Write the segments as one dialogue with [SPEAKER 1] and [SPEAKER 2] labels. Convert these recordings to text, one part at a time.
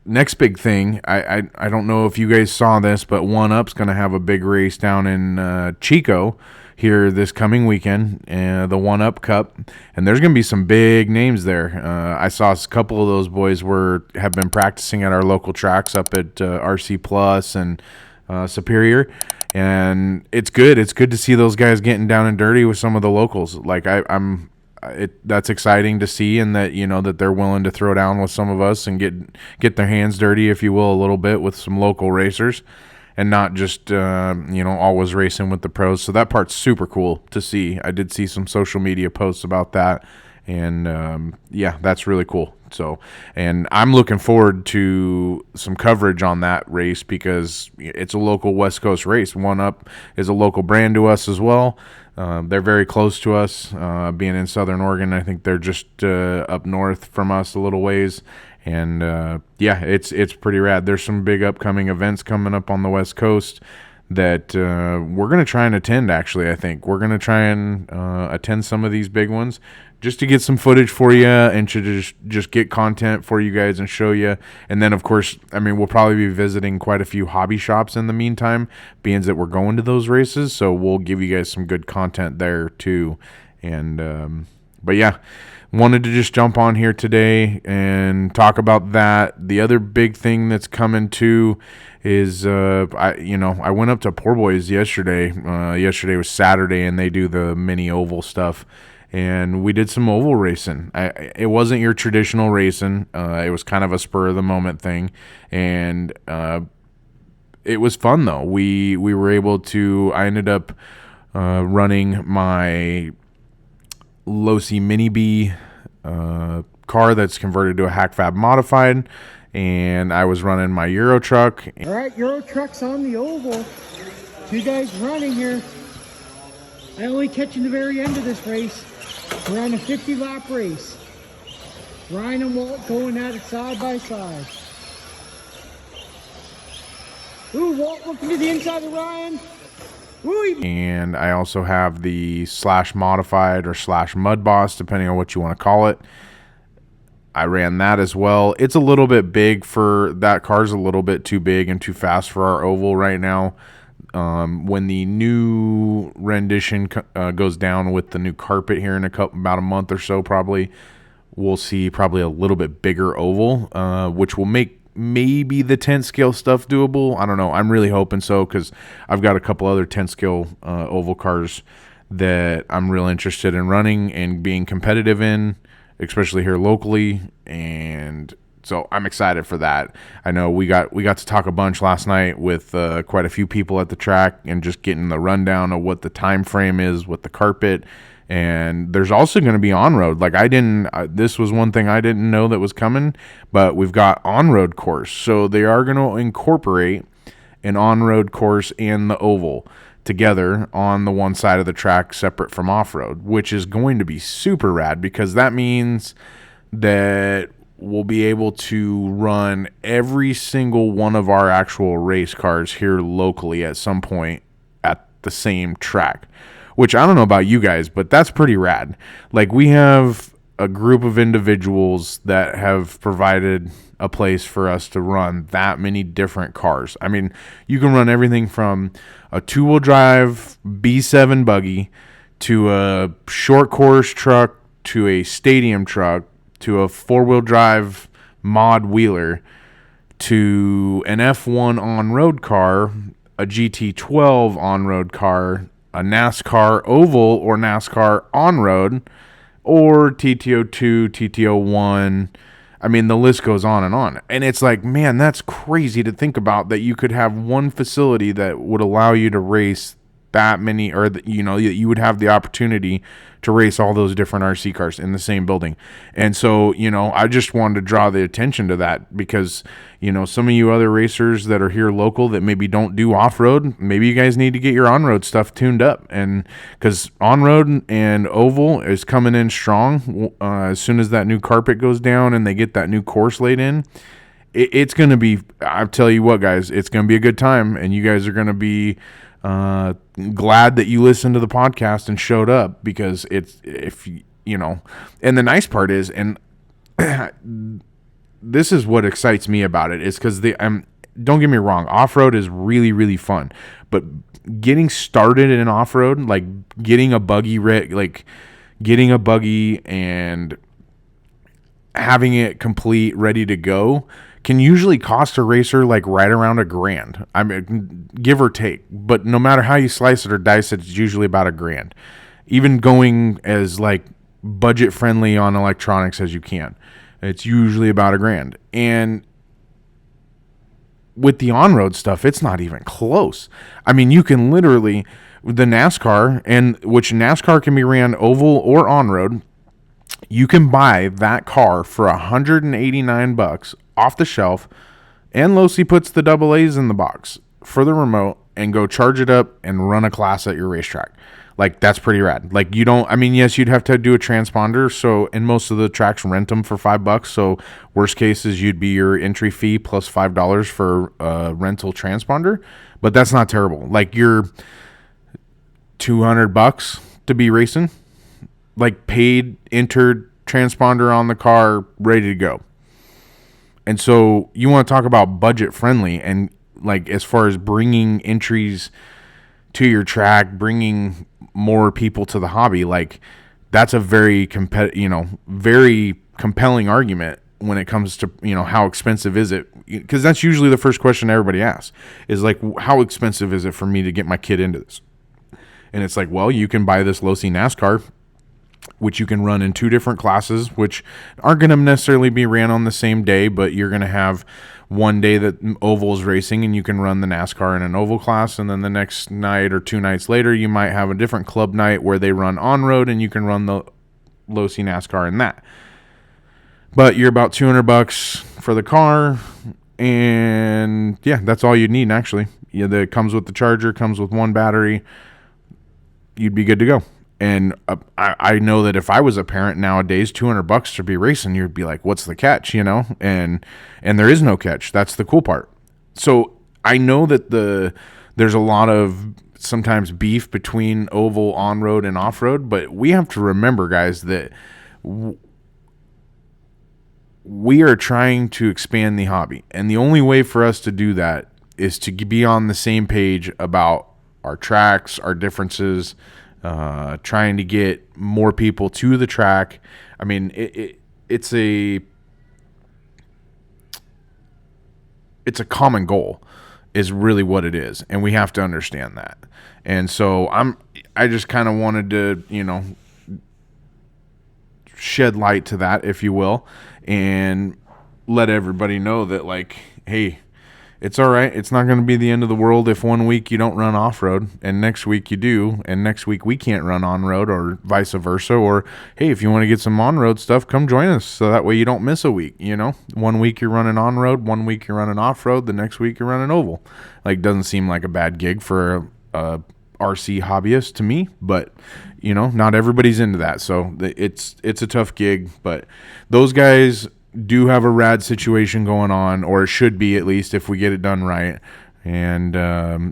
[SPEAKER 1] Next big thing, I don't know if you guys saw this, but One Up's going to have a big race down in Chico here this coming weekend, the One Up Cup, and there's going to be some big names there. I saw a couple of those boys have been practicing at our local tracks up at RC Plus and Superior, and it's good. It's good to see those guys getting down and dirty with some of the locals. Like that's exciting to see, and that that they're willing to throw down with some of us and get their hands dirty, if you will, a little bit with some local racers, and not just always racing with the pros. So that part's super cool to see. I did see some social media posts about that, and that's really cool. So, and I'm looking forward to some coverage on that race because it's a local West Coast race. One Up is a local brand to us as well. They're very close to us, being in Southern Oregon. I think they're just up north from us a little ways. And, it's pretty rad. There's some big upcoming events coming up on the West Coast that we're going to try and attend, actually, I think. We're going to try and attend some of these big ones just to get some footage for you and to just get content for you guys and show you. And then, of course, we'll probably be visiting quite a few hobby shops in the meantime, being that we're going to those races. So we'll give you guys some good content there too. And, wanted to just jump on here today and talk about that. The other big thing that's coming too is I went up to Poorboys yesterday. Yesterday was Saturday, and they do the mini oval stuff. And we did some oval racing. It wasn't your traditional racing. It was kind of a spur of the moment thing, and it was fun though. We were able to. I ended up running my Losi Mini B car that's converted to a Hack Fab modified, and I was running my Euro truck.
[SPEAKER 2] All right, Euro truck's on the oval. Two guys running here. I only catching the very end of this race. We're on a 50-lap race. Ryan and Walt going at it side by side. Ooh, Walt looking to the inside of Ryan. Ooh,
[SPEAKER 1] and I also have the slash modified or slash mud boss, depending on what you want to call it. I ran that as well. It's a little bit big for that car's a little bit too big and too fast for our oval right now. When the new rendition goes down with the new carpet here in about a month or so, probably we'll see probably a little bit bigger oval, which will make maybe the 10 scale stuff doable. I don't know. I'm really hoping so, because I've got a couple other 10 scale oval cars that I'm real interested in running and being competitive in, especially here locally. And so I'm excited for that. I know we got to talk a bunch last night with quite a few people at the track and just getting the rundown of what the time frame is with the carpet. And there's also going to be on-road. Like this was one thing I didn't know that was coming, but we've got on-road course. So they are going to incorporate an on-road course and the oval together on the one side of the track separate from off-road, which is going to be super rad, because that means that we'll be able to run every single one of our actual race cars here locally at some point at the same track, which I don't know about you guys, but that's pretty rad. Like, we have a group of individuals that have provided a place for us to run that many different cars. I mean, you can run everything from a two-wheel drive B7 buggy to a short course truck to a stadium truck to a four-wheel drive mod wheeler to an F1 on-road car, a GT12 on-road car, a NASCAR oval or NASCAR on-road, or TTO2, TTO1. I mean, the list goes on and on. And it's like, man, that's crazy to think about, that you could have one facility that would allow you to race that many, or you would have the opportunity to race all those different RC cars in the same building. And so, I just wanted to draw the attention to that, because, some of you other racers that are here local that maybe don't do off-road, maybe you guys need to get your on-road stuff tuned up. And because on-road and oval is coming in strong, as soon as that new carpet goes down and they get that new course laid in, it's going to be, I'll tell you what, guys, it's going to be a good time, and you guys are going to be glad that you listened to the podcast and showed up, because and the nice part is, and this is what excites me about it, is because don't get me wrong, off-road is really, really fun, but getting started in off-road, like getting a buggy and having it complete, ready to go, can usually cost a racer like right around $1,000. I mean, give or take. But no matter how you slice it or dice it, it's usually about $1,000. Even going as like budget friendly on electronics as you can, it's usually about $1,000. And with the on-road stuff, it's not even close. I mean, you can literally, the NASCAR, and which NASCAR can be ran oval or on-road, you can buy that car for $189 off the shelf, and Losi puts the double A's in the box for the remote, and go charge it up and run a class at your racetrack. Like, that's pretty rad. Like, you don't, I mean, yes, you'd have to do a transponder. So, and most of the tracks rent them for $5. So, worst case is you'd be your entry fee plus $5 for a rental transponder. But that's not terrible. Like, you're $200 to be racing, like paid, entered transponder on the car, ready to go. And so, you want to talk about budget friendly, and like as far as bringing entries to your track, bringing more people to the hobby, like that's a very very compelling argument when it comes to, how expensive is it? Because that's usually the first question everybody asks, is like, how expensive is it for me to get my kid into this? And it's like, well, you can buy this Losi NASCAR, which you can run in 2 different classes, which aren't going to necessarily be ran on the same day, but you're going to have one day that oval is racing and you can run the NASCAR in an oval class, and then the next night or 2 nights later you might have a different club night where they run on-road and you can run the Losi NASCAR in that. But you're about $200 for the car, and yeah, that's all you need actually. Yeah, that comes with the charger, comes with 1 battery. You'd be good to go. And I know that if I was a parent nowadays, $200 to be racing, you'd be like, what's the catch, And there is no catch. That's the cool part. So I know that there's a lot of sometimes beef between oval, on-road, and off-road, but we have to remember, guys, that we are trying to expand the hobby. And the only way for us to do that is to be on the same page about our tracks, our differences, trying to get more people to the track. I mean, it's a common goal is really what it is, and we have to understand that. And so I just kind of wanted to, shed light to that, if you will, and let everybody know that, like, hey, it's all right. It's not going to be the end of the world if 1 week you don't run off-road and next week you do, and next week we can't run on-road, or vice versa. Or, hey, if you want to get some on-road stuff, come join us, so that way you don't miss a week, 1 week you're running on-road, 1 week you're running off-road, the next week you're running oval. Like, doesn't seem like a bad gig for a RC hobbyist to me, but not everybody's into that. So it's a tough gig, but those guys do have a rad situation going on, or it should be, at least, if we get it done right. And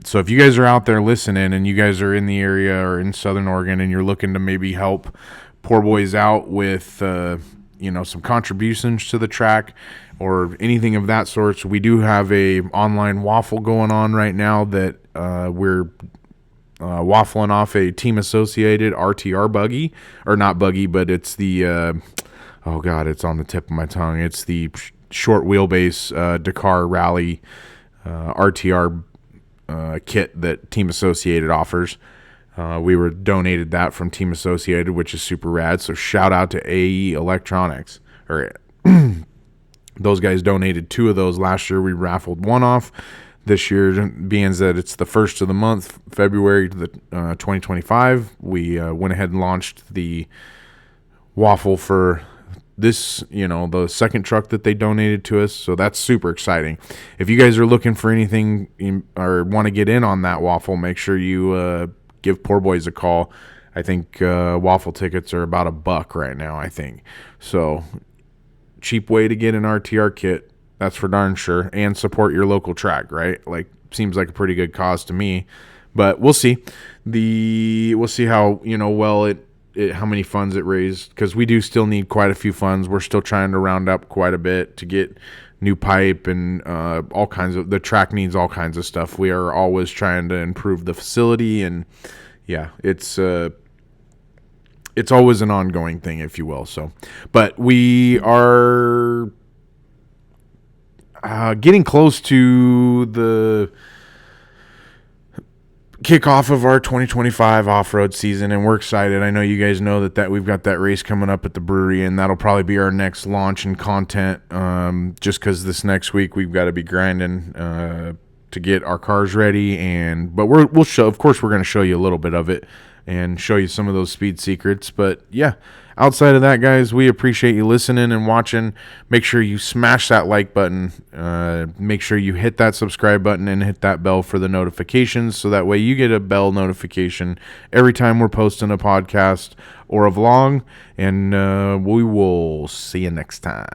[SPEAKER 1] so if you guys are out there listening and you guys are in the area or in Southern Oregon and you're looking to maybe help Poorboys out with some contributions to the track or anything of that sort, we do have a online waffle going on right now that we're waffling off a team associated RTR buggy, or not buggy, but it's the oh God, it's on the tip of my tongue. It's the short wheelbase Dakar Rally RTR kit that Team Associated offers. We were donated that from Team Associated, which is super rad. So shout out to AE Electronics. Those guys donated 2 of those last year. We raffled 1 off. This year, being that it's the 1st of the month, February 2025, we went ahead and launched the waffle for this, the second truck that they donated to us. So that's super exciting. If you guys are looking for anything or want to get in on that waffle, make sure you give Poorboys a call. I think waffle tickets are about $1 right now, I think. So cheap way to get an RTR kit, that's for darn sure, and support your local track, right? Like, seems like a pretty good cause to me. But we'll see. We'll see how well it how many funds it raised, because we do still need quite a few funds. We're still trying to round up quite a bit to get new pipe and all kinds of, the track needs all kinds of stuff. We are always trying to improve the facility, and yeah, it's always an ongoing thing, if you will. So, but we are getting close to the kickoff of our 2025 off-road season, and we're excited. I know you guys know that we've got that race coming up at the brewery, and that'll probably be our next launch and content, just because this next week we've got to be grinding to get our cars ready. But we'll show, of course, we're going to show you a little bit of it and show you some of those speed secrets. But yeah, outside of that, guys, we appreciate you listening and watching. Make sure you smash that like button. Make sure you hit that subscribe button and hit that bell for the notifications, so that way you get a bell notification every time we're posting a podcast or a vlog. And we will see you next time.